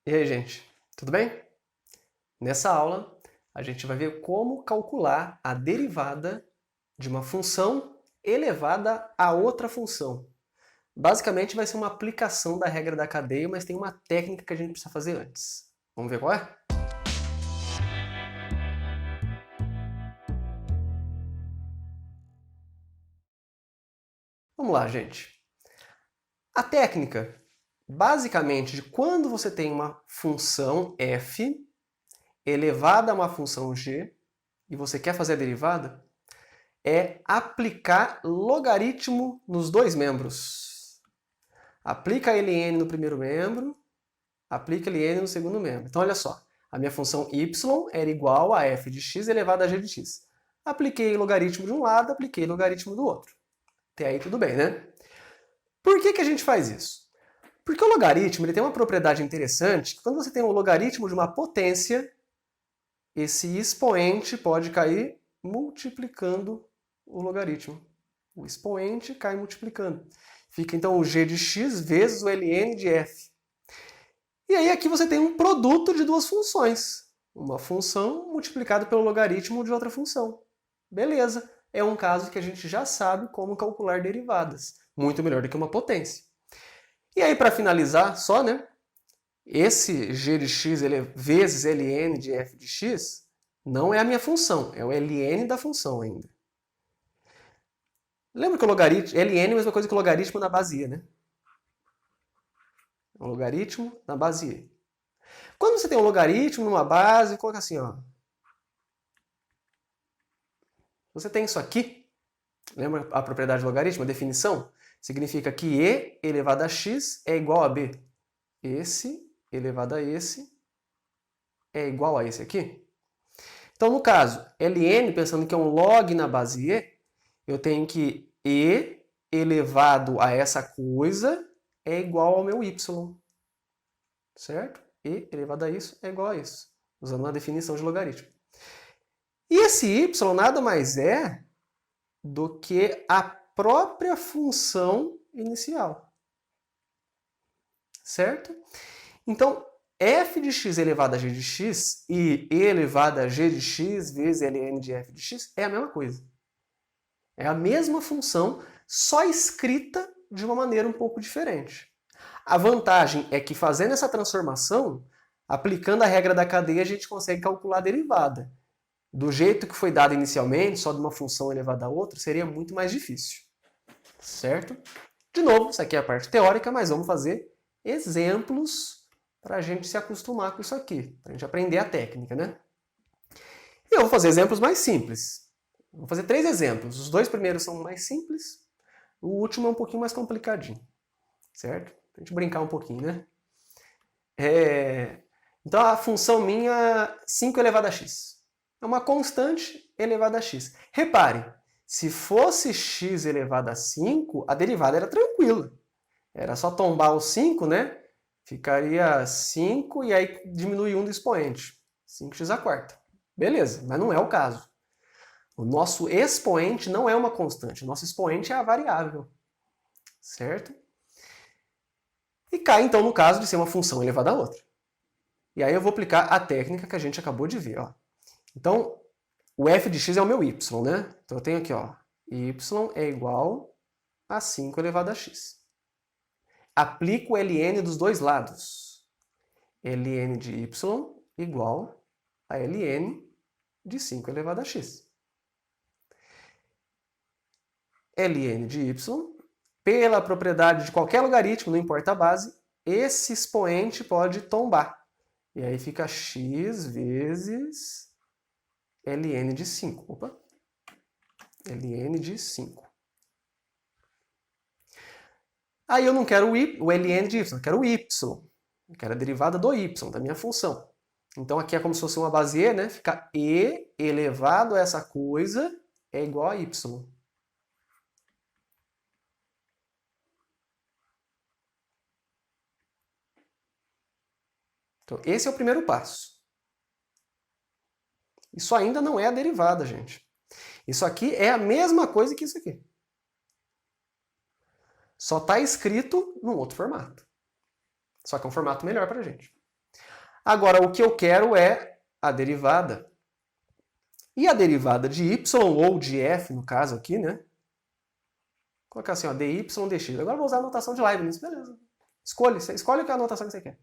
E aí, gente, tudo bem? Nessa aula, a gente vai ver como calcular a derivada de uma função elevada a outra função. Basicamente, vai ser uma aplicação da regra da cadeia, mas tem uma técnica que a gente precisa fazer antes. Vamos ver qual é? Vamos lá, gente. A técnica, basicamente, de quando você tem uma função f elevada a uma função g e você quer fazer a derivada, é aplicar logaritmo nos dois membros. Aplica ln no primeiro membro, aplica ln no segundo membro. Então, olha só, a minha função y era igual a f de x elevado a g de x. Apliquei logaritmo de um lado, apliquei logaritmo do outro. Até aí tudo bem, né? Por que a gente faz isso? Porque o logaritmo ele tem uma propriedade interessante, que quando você tem um logaritmo de uma potência, esse expoente pode cair multiplicando o logaritmo. O expoente cai multiplicando. Fica então o g de x vezes o ln de f. E aí aqui você tem um produto de duas funções. Uma função multiplicada pelo logaritmo de outra função. Beleza, é um caso que a gente já sabe como calcular derivadas. Muito melhor do que uma potência. E aí para finalizar só, né? Esse g de x vezes ln de f de x não é a minha função, é o ln da função ainda. Lembra que o logaritmo, ln é a mesma coisa que o logaritmo na base e, né? O logaritmo na base e. Quando você tem um logaritmo numa base, coloca assim, ó. Você tem isso aqui, lembra a propriedade do logaritmo, a definição? Significa que e elevado a x é igual a b. Esse elevado a esse é igual a esse aqui. Então, no caso, ln, pensando que é um log na base e, eu tenho que e elevado a essa coisa é igual ao meu y. Certo? E elevado a isso é igual a isso. Usando uma definição de logaritmo. E esse y nada mais é do que a própria função inicial. Certo? Então, f de x elevado a g de x e e elevado a g de x vezes ln de f de x é a mesma coisa. É a mesma função, só escrita de uma maneira um pouco diferente. A vantagem é que fazendo essa transformação, aplicando a regra da cadeia, a gente consegue calcular a derivada. Do jeito que foi dado inicialmente, só de uma função elevada a outra, seria muito mais difícil. Certo? De novo, isso aqui é a parte teórica, mas vamos fazer exemplos para a gente se acostumar com isso aqui, para a gente aprender a técnica, né? E eu vou fazer exemplos mais simples. Vou fazer 3 exemplos. Os 2 primeiros são mais simples, o último é um pouquinho mais complicadinho. Certo? Pra gente brincar um pouquinho, né? Então a função minha 5 elevado a x. É uma constante elevada a x. Repare, se fosse x elevado a 5, a derivada era tranquila. Era só tombar o 5, né? Ficaria 5 e aí diminui 1 do expoente. 5x à quarta. Beleza, mas não é o caso. O nosso expoente não é uma constante. O nosso expoente é a variável. Certo? E cai, então, no caso de ser uma função elevada a outra. E aí eu vou aplicar a técnica que a gente acabou de ver. Ó. Então, o f de x é o meu y, né? Então eu tenho aqui, ó, y é igual a 5 elevado a x. Aplico o ln dos dois lados. ln de y igual a ln de 5 elevado a x. ln de y, pela propriedade de qualquer logaritmo, não importa a base, esse expoente pode tombar. E aí fica x vezes ln de 5. Opa! ln de 5. Aí eu não quero o ln de y, eu quero o y. Eu quero a derivada do y, da minha função. Então aqui é como se fosse uma base e, né? Fica e elevado a essa coisa é igual a y. Então esse é o primeiro passo. Isso ainda não é a derivada, gente. Isso aqui é a mesma coisa que isso aqui. Só está escrito num outro formato. Só que é um formato melhor para a gente. Agora, o que eu quero é a derivada. E a derivada de y, ou de f, no caso aqui, né? Vou colocar assim, ó, dy dx. Agora eu vou usar a notação de Leibniz, beleza. Escolhe a anotação que você quer.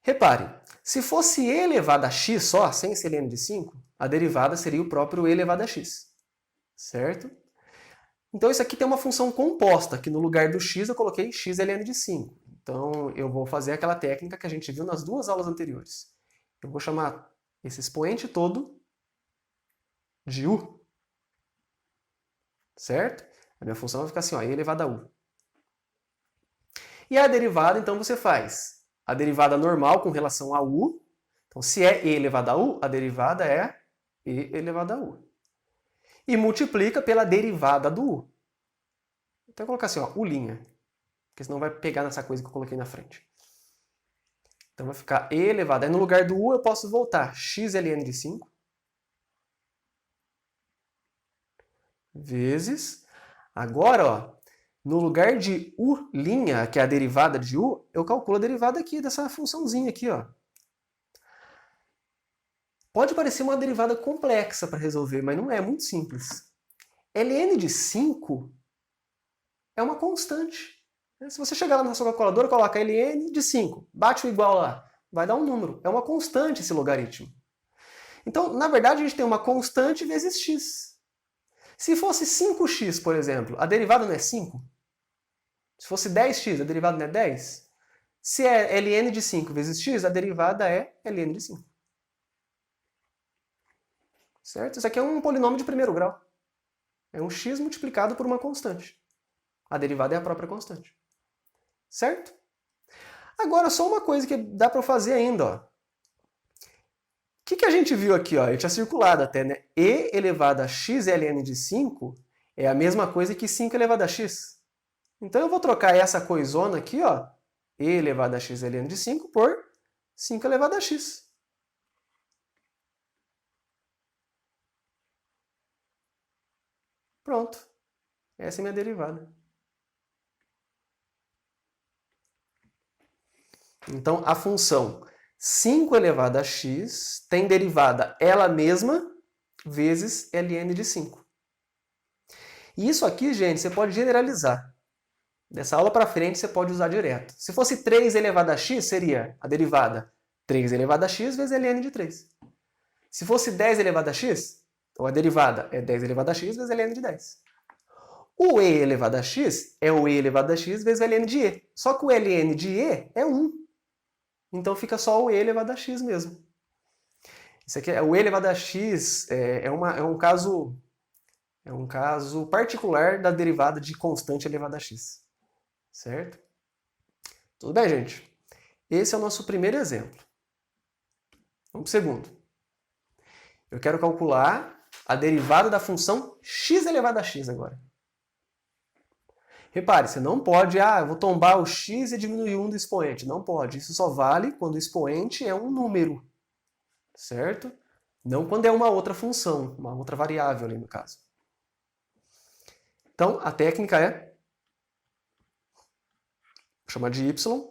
Repare, se fosse e elevado a x só, sem esse ln de 5, a derivada seria o próprio e elevado a x. Certo? Então isso aqui tem uma função composta, que no lugar do x eu coloquei x ln de 5. Então eu vou fazer aquela técnica que a gente viu nas duas aulas anteriores. Eu vou chamar esse expoente todo de u. Certo? A minha função vai ficar assim, ó, e elevado a u. E a derivada, então, você faz a derivada normal com relação a u. Então, se é e elevado a u, a derivada é e elevado a u. E multiplica pela derivada do u. Então, eu vou colocar assim, ó, u', porque senão vai pegar nessa coisa que eu coloquei na frente. Então, vai ficar e elevado. Aí, no lugar do u, eu posso voltar x ln de 5 vezes. Agora, ó, no lugar de u', que é a derivada de u, eu calculo a derivada aqui dessa funçãozinha aqui, ó. Pode parecer uma derivada complexa para resolver, mas não é, muito simples. ln de 5 é uma constante. Se você chegar lá na sua calculadora, coloca ln de 5, bate o igual lá, vai dar um número. É uma constante esse logaritmo. Então, na verdade, a gente tem uma constante vezes x. Se fosse 5x, por exemplo, a derivada não é 5? Se fosse 10x, a derivada não é 10? Se é ln de 5 vezes x, a derivada é ln de 5. Certo? Isso aqui é um polinômio de primeiro grau. É um x multiplicado por uma constante. A derivada é a própria constante. Certo? Agora, só uma coisa que dá para fazer ainda. Ó. O que a gente viu aqui? Ó? Eu tinha circulado até, né? E elevado a x ln de 5 é a mesma coisa que 5 elevado a x. Então, eu vou trocar essa coisona aqui, ó, e elevado a x ln de 5 por 5 elevado a x. Pronto. Essa é a minha derivada. Então, a função 5 elevado a x tem derivada ela mesma vezes ln de 5. E isso aqui, gente, você pode generalizar. Dessa aula para frente, você pode usar direto. Se fosse 3 elevado a x, seria a derivada 3 elevado a x vezes ln de 3. Se fosse 10 elevado a x, então a derivada é 10 elevado a x vezes ln de 10. O e elevado a x é o e elevado a x vezes o ln de e. Só que o ln de e é 1. Então fica só o e elevado a x mesmo. Isso aqui, o e elevado a x é um caso particular da derivada de constante elevada a x. Certo? Tudo bem, gente? Esse é o nosso primeiro exemplo. Vamos para o segundo. Eu quero calcular a derivada da função x elevado a x agora. Repare, você não pode, eu vou tombar o x e diminuir 1 do expoente. Não pode. Isso só vale quando o expoente é um número. Certo? Não quando é uma outra função, uma outra variável ali no caso. Então, a técnica é, vou chamar de y,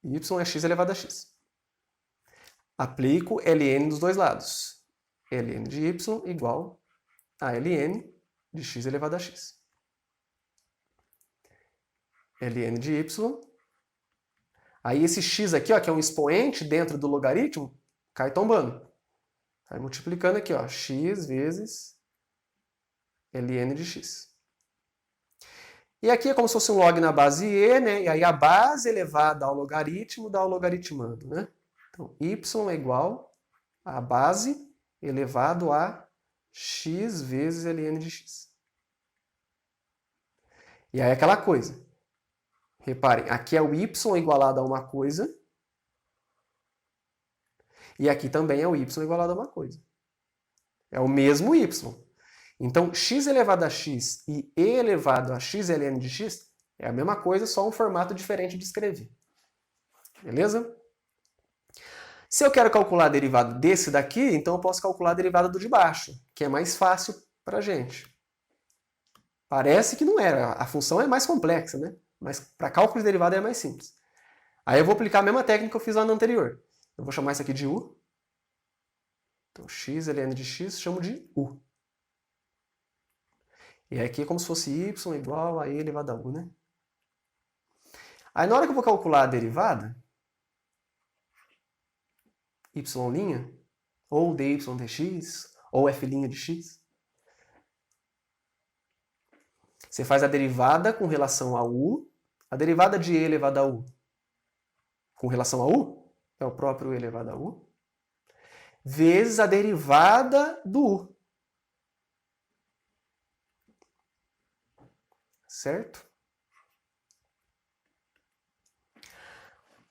e y é x elevado a x. Aplico ln dos dois lados. ln de y igual a ln de x elevado a x. ln de y. Aí esse x aqui, ó, que é um expoente dentro do logaritmo, cai tombando. Vai multiplicando aqui, ó, x vezes ln de x. E aqui é como se fosse um log na base e, né? E aí a base elevada ao logaritmo dá o logaritmando, né? Então, y é igual a base elevado a x vezes ln de x. E aí aquela coisa. Reparem, aqui é o y igualado a uma coisa. E aqui também é o y igualado a uma coisa. É o mesmo y. Então, x elevado a x e e elevado a x ln de x é a mesma coisa, só um formato diferente de escrever. Beleza? Se eu quero calcular a derivada desse daqui, então eu posso calcular a derivada do de baixo, que é mais fácil para a gente. Parece que não era, a função é mais complexa, né? Mas para cálculo de derivada é mais simples. Aí eu vou aplicar a mesma técnica que eu fiz lá no anterior. Eu vou chamar isso aqui de U. Então, x ln de x, chamo de U. E aqui é como se fosse y igual a e elevado a U, né? Aí na hora que eu vou calcular a derivada, y', ou dy dx, ou f' de x, você faz a derivada com relação a U. A derivada de e elevado a U com relação a U é o próprio e elevado a U, vezes a derivada do U. Certo?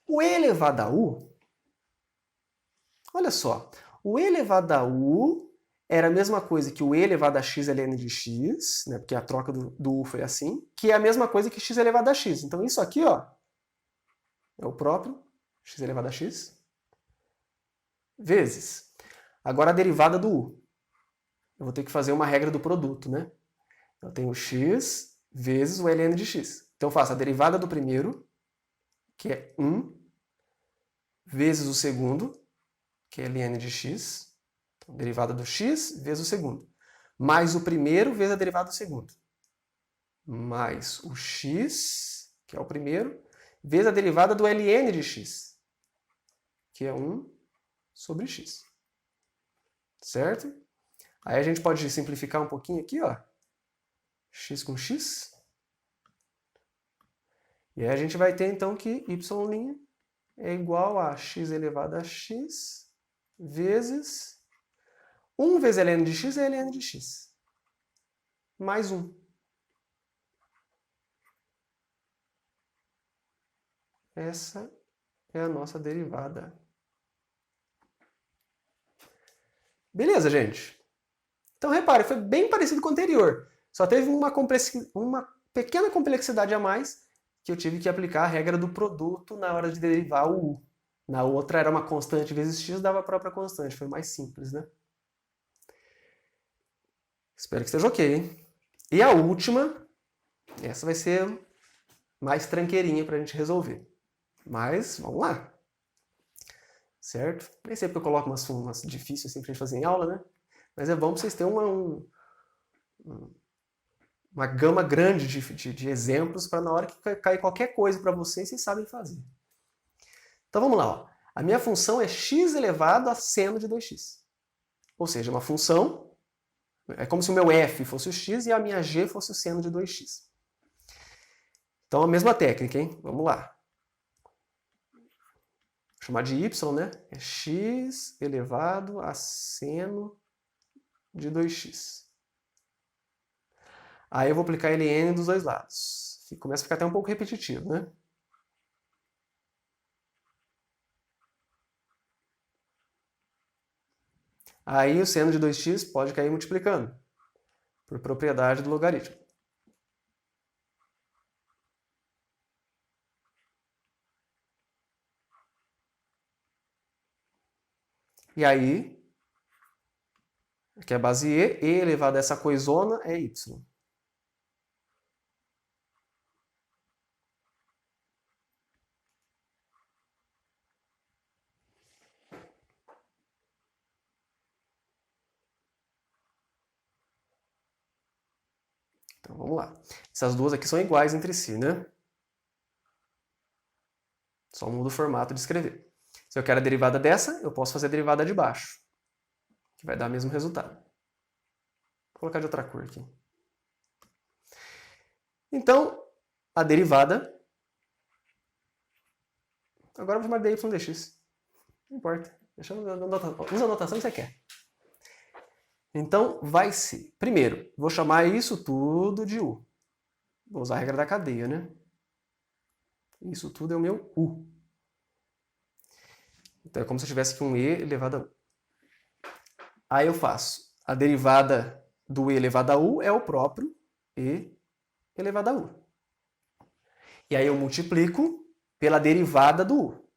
O e elevado a U, olha só, o e elevado a U era a mesma coisa que o e elevado a x ln de x, né, porque a troca do U foi assim, que é a mesma coisa que x elevado a x. Então isso aqui, ó, é o próprio x elevado a x, vezes. Agora a derivada do U. Eu vou ter que fazer uma regra do produto, né? Eu tenho x vezes o ln de x. Então eu faço a derivada do primeiro, que é 1, vezes o segundo, que é ln de x. Então, derivada do x vezes o segundo. Mais o primeiro vezes a derivada do segundo. Mais o x, que é o primeiro, vezes a derivada do ln de x, que é 1 sobre x. Certo? Aí a gente pode simplificar um pouquinho aqui, ó. X com x. E aí a gente vai ter então que y' é igual a x elevado a x vezes 1 vezes ln de x é ln de x. Mais 1. Essa é a nossa derivada. Beleza, gente? Então, repare, foi bem parecido com o anterior. Só teve uma pequena complexidade a mais, que eu tive que aplicar a regra do produto na hora de derivar o U. Na outra era uma constante vezes x, dava a própria constante. Foi mais simples, né? Espero que esteja ok, hein? E a última, essa vai ser mais tranqueirinha para a gente resolver. Mas, vamos lá. Certo? Nem sei porque eu coloco umas difíceis assim pra gente fazer em aula, né? Mas é bom para vocês terem uma gama grande de exemplos para na hora que cair qualquer coisa para vocês sabem fazer. Então vamos lá. Ó. A minha função é x elevado a seno de 2x. Ou seja, uma função, é como se o meu f fosse o x e a minha g fosse o seno de 2x. Então a mesma técnica, hein? Vamos lá. Vou chamar de y, né? É x elevado a seno de 2x. Aí eu vou aplicar ln dos dois lados. Começa a ficar até um pouco repetitivo, né? Aí o seno de 2x pode cair multiplicando, por propriedade do logaritmo. E aí, aqui é a base e elevado a essa coisona é y. Então vamos lá. Essas duas aqui são iguais entre si, né? Só muda o formato de escrever. Se eu quero a derivada dessa, eu posso fazer a derivada de baixo, que vai dar o mesmo resultado. Vou colocar de outra cor aqui. Então, a derivada... Agora eu vou chamar de y dx. Não importa. Usa a notação que você quer. Então, vai ser... Primeiro, vou chamar isso tudo de U. Vou usar a regra da cadeia, né? Isso tudo é o meu U. Então, é como se eu tivesse aqui um e elevado a U. Aí eu faço a derivada do e elevado a U é o próprio e elevado a U. E aí eu multiplico pela derivada do U.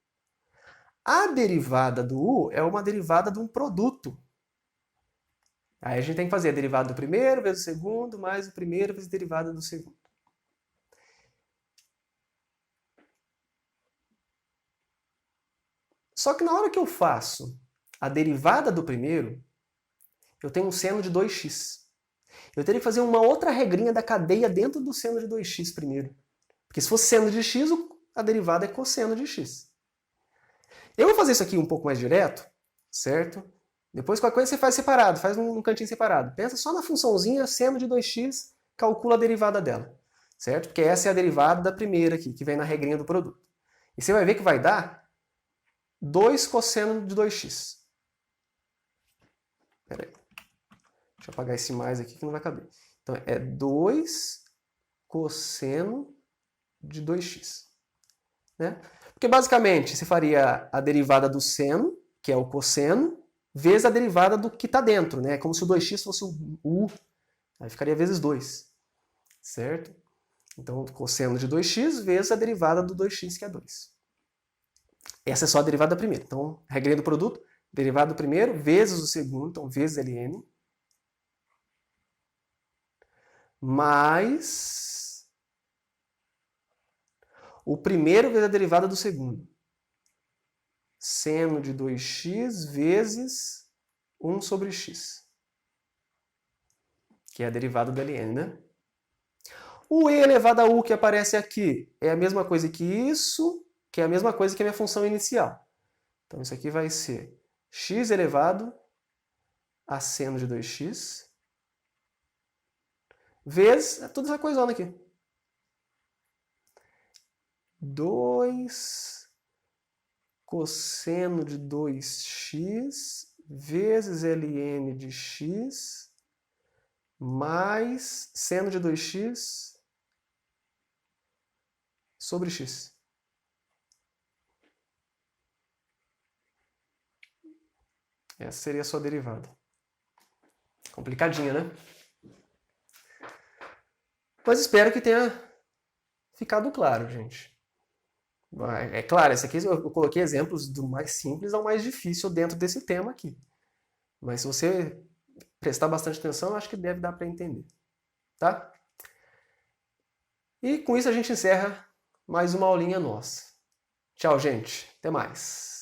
A derivada do U é uma derivada de um produto. Aí a gente tem que fazer a derivada do primeiro vezes o segundo, mais o primeiro vezes a derivada do segundo. Só que na hora que eu faço a derivada do primeiro, eu tenho um seno de 2x. Eu teria que fazer uma outra regrinha da cadeia dentro do seno de 2x primeiro. Porque se fosse seno de x, a derivada é cosseno de x. Eu vou fazer isso aqui um pouco mais direto, certo? Depois qualquer coisa você faz separado, faz num cantinho separado. Pensa só na funçãozinha seno de 2x, calcula a derivada dela, certo? Porque essa é a derivada da primeira aqui, que vem na regrinha do produto. E você vai ver que vai dar 2 cosseno de 2x. Espera aí. Deixa eu apagar esse mais aqui que não vai caber. Então é 2 cosseno de 2x. Né? Porque basicamente você faria a derivada do seno, que é o cosseno, vezes a derivada do que está dentro. Né? É como se o 2x fosse o u. Aí ficaria vezes 2. Certo? Então cosseno de 2x vezes a derivada do 2x, que é 2. Essa é só a derivada da primeira. Então, regrinha do produto, derivada do primeiro vezes o segundo, então vezes ln, mais o primeiro vezes a derivada do segundo. Seno de 2x vezes 1 sobre x. Que é a derivada do ln, né? O e elevado a u que aparece aqui é a mesma coisa que isso, que é a mesma coisa que a minha função inicial. Então isso aqui vai ser x elevado a seno de 2x vezes toda essa coisona aqui. 2 cosseno de 2x vezes ln de x mais seno de 2x sobre x. Essa seria a sua derivada. Complicadinha, né? Mas espero que tenha ficado claro, gente. É claro, esse aqui eu coloquei exemplos do mais simples ao mais difícil dentro desse tema aqui. Mas se você prestar bastante atenção, eu acho que deve dar para entender. Tá? E com isso a gente encerra mais uma aulinha nossa. Tchau, gente. Até mais.